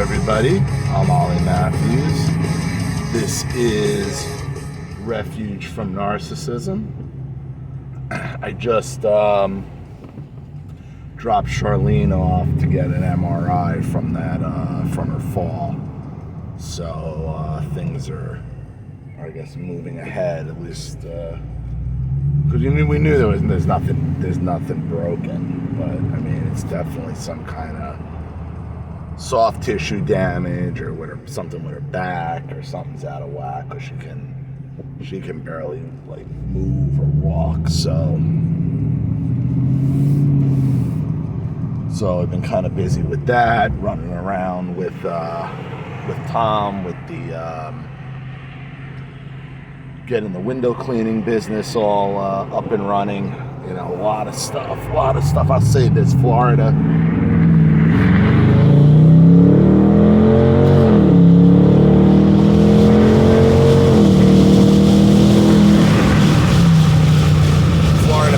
everybody. I'm Ollie Matthews. This is Refuge from Narcissism. I just dropped Charlene off to get an MRI from her fall. So things are, I guess, moving ahead, at least because we knew there's nothing broken, but I mean it's definitely some kind of soft tissue damage or something with her back, or something's out of whack, or she can barely like move or walk. So I've been kind of busy with that, running around with Tom with the getting the window cleaning business all up and running. You know, a lot of stuff. I'll say this: Florida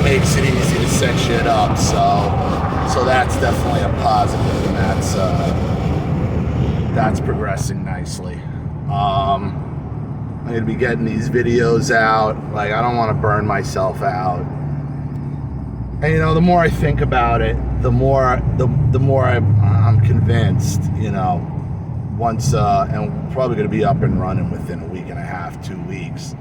makes it easy to set shit up, so that's definitely a positive, and that's progressing nicely. I'm gonna be getting these videos out. Like, I don't want to burn myself out, and you know, the more I think about it, the more I'm convinced, you know, once and we're probably gonna be up and running within a week and a half, 2 weeks.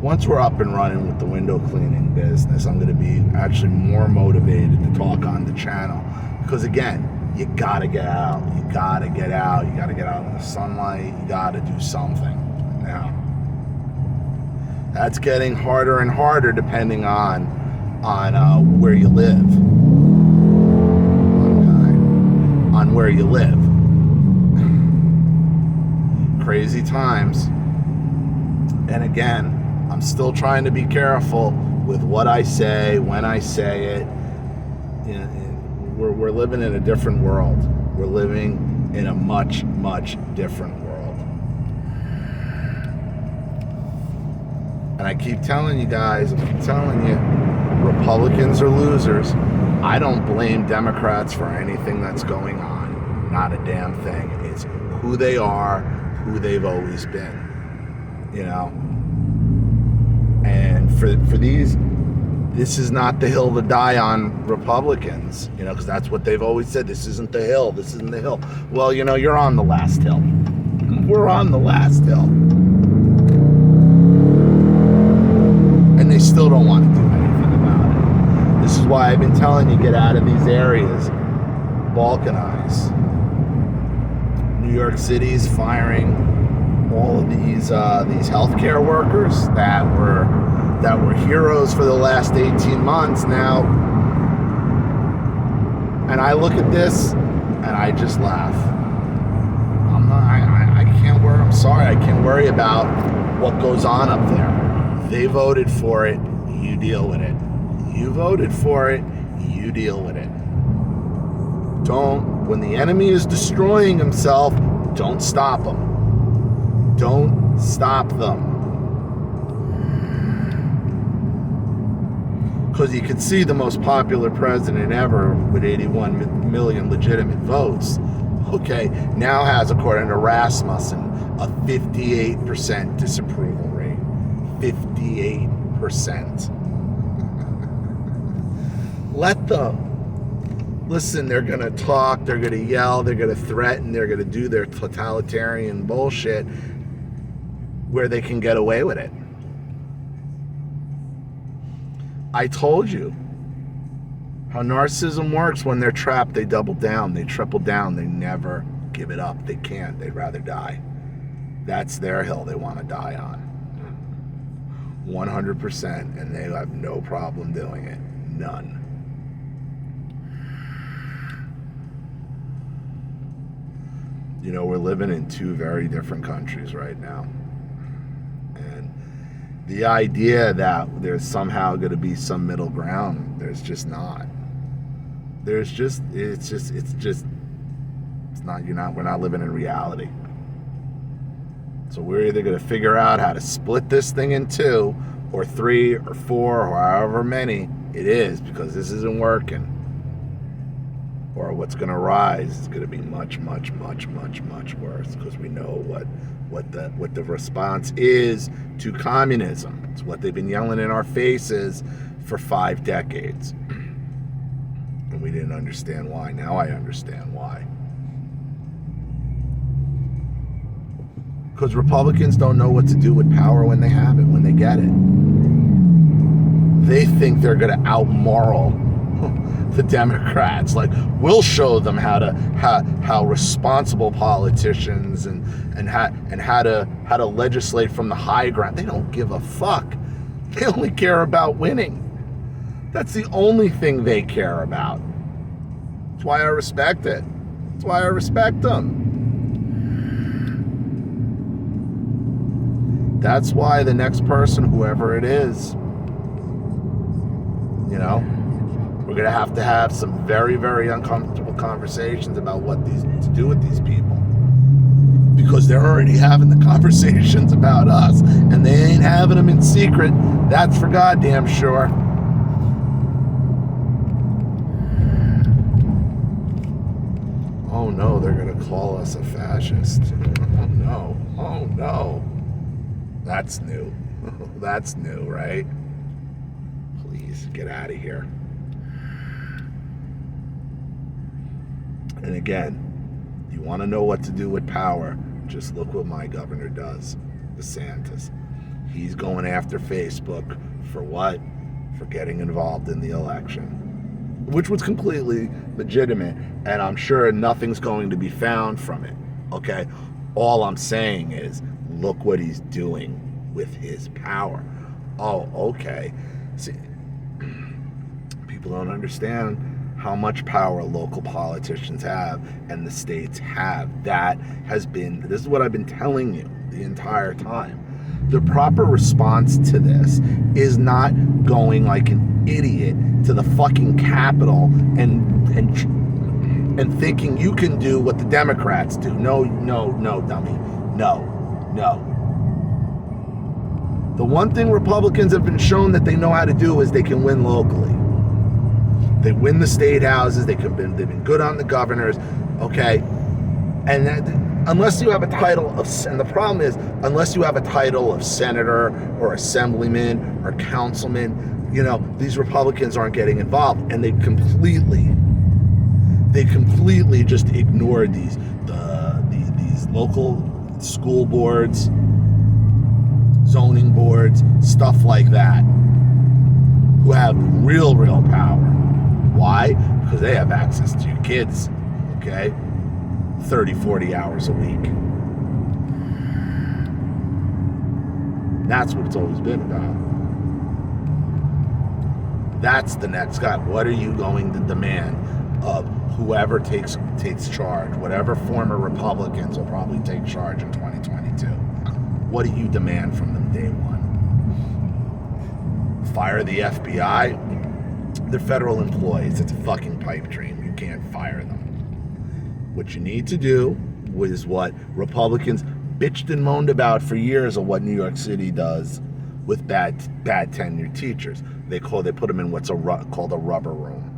Once we're up and running with the window cleaning business, I'm going to be actually more motivated to talk on the channel. Because again, you got to get out. You got to get out. You got to get out in the sunlight. You got to do something. Now, that's getting harder and harder depending on where you live. On where you live. Crazy times. And again, I'm still trying to be careful with what I say, when I say it. You know, we're living in a different world. We're living in a much, much different world. And I keep telling you guys, Republicans are losers. I don't blame Democrats for anything that's going on. Not a damn thing. It's who they are, who they've always been. You know? And for these, this is not the hill to die on, Republicans, you know, because that's what they've always said. This isn't the hill. This isn't the hill. Well, you know, you're on the last hill. We're on the last hill. And they still don't want to do anything about it. This is why I've been telling you, get out of these areas. Balkanize. New York City's firing all of these healthcare workers that were heroes for the last 18 months now, and I look at this and I just laugh. I can't worry. I'm sorry, I can't worry about what goes on up there. They voted for it. You deal with it. You voted for it. You deal with it. When the enemy is destroying himself, don't stop him. Don't stop them. Because you can see the most popular president ever with 81 million legitimate votes, okay, now has, according to Rasmussen, a 58% disapproval rate. 58%. Let them. Listen, they're going to talk, they're going to yell, they're going to threaten, they're going to do their totalitarian bullshit where they can get away with it. I told you how narcissism works. When they're trapped, they double down, they triple down, they never give it up. They can't. They'd rather die. That's their hill they want to die on. 100%, and they have no problem doing it. None. You know, we're living in two very different countries right now. The idea that there's somehow going to be some middle ground, there's just not. We're not living in reality. So we're either going to figure out how to split this thing in two, or three, or four, or however many it is, because this isn't working. or what's going to rise is going to be much, much, much, much, much worse, because we know what the response is to communism. It's what they've been yelling in our faces for 5 decades. And we didn't understand why. Now I understand why. Because Republicans don't know what to do with power when they have it, when they get it. They think they're going to out-moral the Democrats. Like, we'll show them how responsible politicians and how to legislate from the high ground. They don't give a fuck. They only care about winning. That's the only thing they care about. That's why I respect it. That's why I respect them. That's why the next person, whoever it is, you know, we're going to have some very, very uncomfortable conversations about what to do with these people. Because they're already having the conversations about us, and they ain't having them in secret. That's for goddamn sure. Oh no, they're going to call us a fascist. Oh no. Oh no. That's new. That's new, right? Please get out of here. And again, you want to know what to do with power, just look what my governor does, DeSantis. He's going after Facebook for what? For getting involved in the election, which was completely legitimate, and I'm sure nothing's going to be found from it, okay? All I'm saying is, look what he's doing with his power. Oh, okay. See, people don't understand how much power local politicians have and the states have. This is what I've been telling you the entire time. The proper response to this is not going like an idiot to the fucking Capitol and thinking you can do what the Democrats do. No, dummy. No. The one thing Republicans have been shown that they know how to do is they can win locally. They win the state houses. They've been good on the governors, okay? And unless you have a title and the problem is, unless you have a title of senator or assemblyman or councilman, you know, these Republicans aren't getting involved, and they completely just ignored these local school boards, zoning boards, stuff like that, who have real power. Why? Because they have access to your kids, okay? 30, 40 hours a week. That's what it's always been about. That's the next guy. What are you going to demand of whoever takes charge? Whatever former Republicans will probably take charge in 2022. What do you demand from them day one? Fire the FBI? They're federal employees. It's a fucking pipe dream. You can't fire them. What you need to do is what Republicans bitched and moaned about for years of what New York City does with bad tenured teachers. They put them in what's called a rubber room.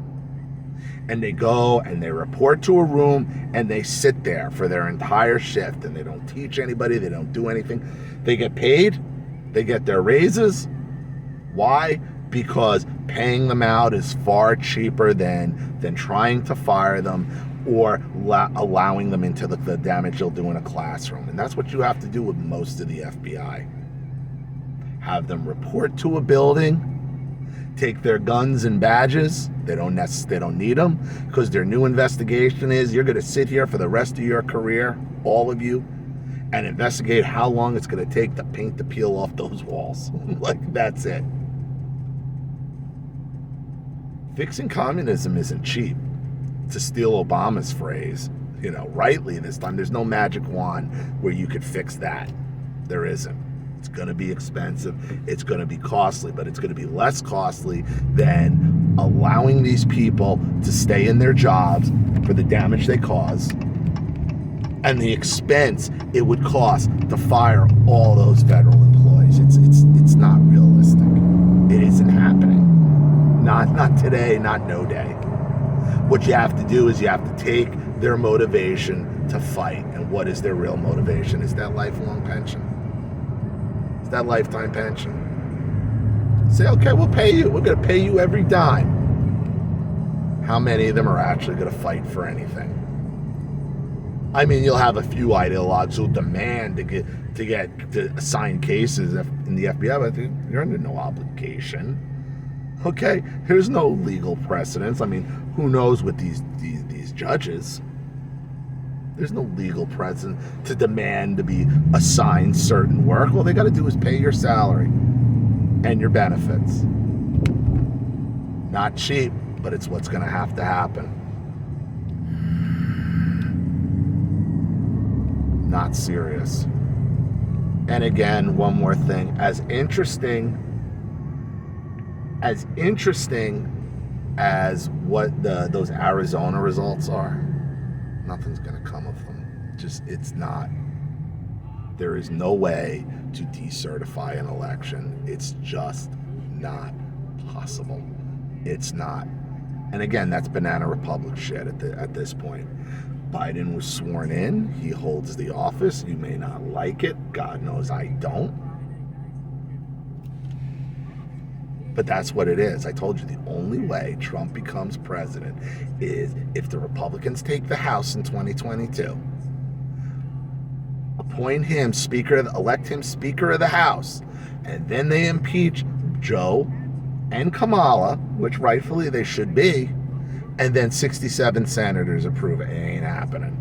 And they go and they report to a room and they sit there for their entire shift, and they don't teach anybody, they don't do anything. They get paid, they get their raises. Why? Because paying them out is far cheaper than trying to fire them or allowing them into the damage they'll do in a classroom. And that's what you have to do with most of the FBI. Have them report to a building, take their guns and badges. They don't need them, because their new investigation is you're going to sit here for the rest of your career, all of you, and investigate how long it's going to take the paint to peel off those walls. Like, that's it. Fixing communism isn't cheap. To steal Obama's phrase, you know, rightly this time, there's no magic wand where you could fix that. There isn't. It's going to be expensive. It's going to be costly, but it's going to be less costly than allowing these people to stay in their jobs for the damage they cause and the expense it would cost to fire all those federal employees. It's not realistic. It isn't happening. Not today, not no day. What you have to do is you have to take their motivation to fight. And what is their real motivation? It's that lifelong pension. It's that lifetime pension. Say, okay, we'll pay you. We're going to pay you every dime. How many of them are actually going to fight for anything? I mean, you'll have a few ideologues who'll demand to assign cases in the FBI, but you're under no obligation. Okay, there's no legal precedence. I mean, who knows with these judges? There's no legal precedent to demand to be assigned certain work. All they got to do is pay your salary and your benefits. Not cheap, but it's what's going to have to happen. Not serious. And again, one more thing. As interesting as what those Arizona results are, nothing's going to come of them. It's not. There is no way to decertify an election. It's just not possible. It's not. And again, that's banana republic shit at this point. Biden was sworn in. He holds the office. You may not like it. God knows I don't. But that's what it is. I told you the only way Trump becomes president is if the Republicans take the House in 2022, appoint him elect him Speaker of the House, and then they impeach Joe and Kamala, which rightfully they should be, and then 67 senators approve it. It ain't happening.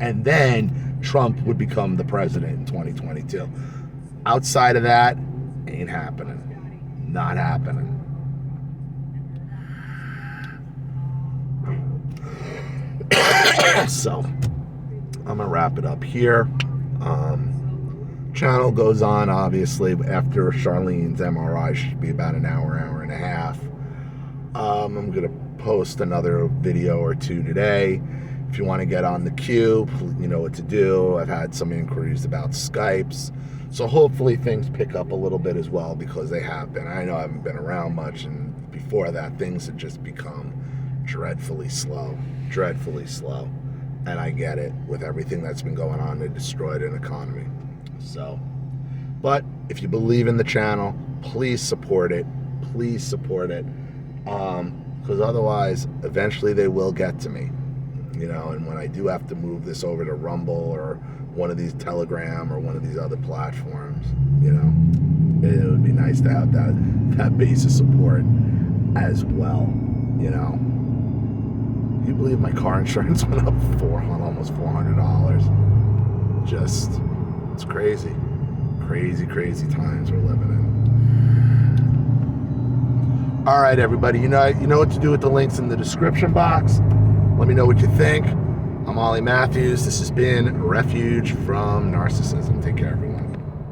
And then Trump would become the president in 2022. Outside of that, ain't happening. Not happening. So, I'm going to wrap it up here. Channel goes on, obviously, after Charlene's MRI. Should be about an hour and a half. I'm going to post another video or two today. If you want to get on the queue, you know what to do. I've had some inquiries about Skypes. So hopefully things pick up a little bit as well, because they have been. I know I haven't been around much, and before that, things had just become dreadfully slow. And I get it. With everything that's been going on, they destroyed an economy. So, but if you believe in the channel, please support it. Because otherwise, eventually they will get to me. And when I do have to move this over to Rumble or one of these Telegram or one of these other platforms, it would be nice to have that base of support as well. You believe my car insurance went up almost $400? It's crazy. Crazy times we're living in. All right, everybody, you know what to do with the links in the description box. Let me know what you think. I'm Ollie Matthews. This has been Refuge from Narcissism. Take care, everyone.